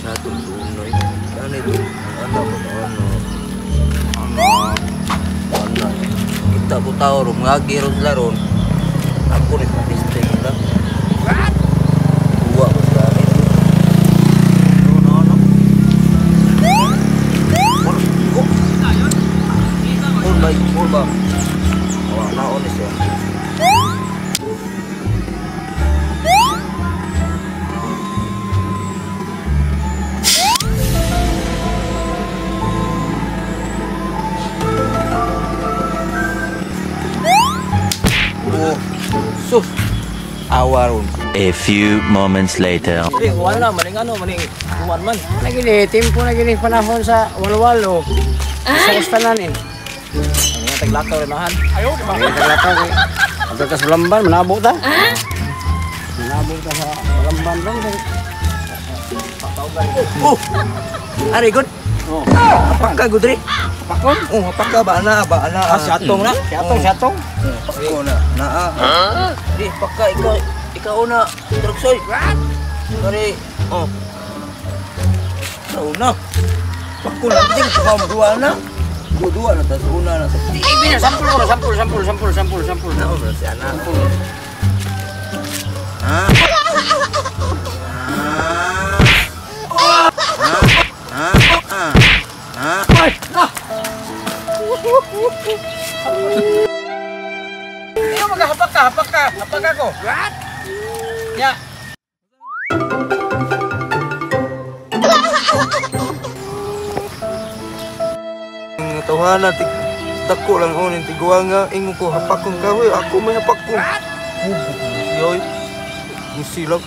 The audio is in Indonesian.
satu tunoy. Ano ito? Ano ba? Ano? Kita po tao ron, mga giros laron. Ako rin patiste kita. Dua ko sa amin. Ano? Purba. Wala na onis yan. Sus, awarun. A few moments later. Wala, maning kuman man. Lagi ni, timpo na gini panahon sa walwalo. Sa istanan eh. Ano yung taglakaw rin nahan? Ayaw, taglakaw eh. Agad ka sa Balamban, manabo ta. Manabo ta sa Balamban lang. Oh! Ari, good? Oh. Apak ka, good rin? Pakon? Oh, apak ka, ba na? Syatong na. Syatong. Ako na, Di, pagka ikaw na, Truksoy. Pare, oh. Ikaw na. Pagko na, din, dua na. Dua na, tas una na. Ibig sampul ko na, sampul. Nao na si anak. Ha? Ikaw maghapak ka. Hapak ako. Ya. Tawhana, dako lang unin, tiguwa nga, ingo ko, hapak kong kahoy, ako may hapak ko. Yoy, musilag.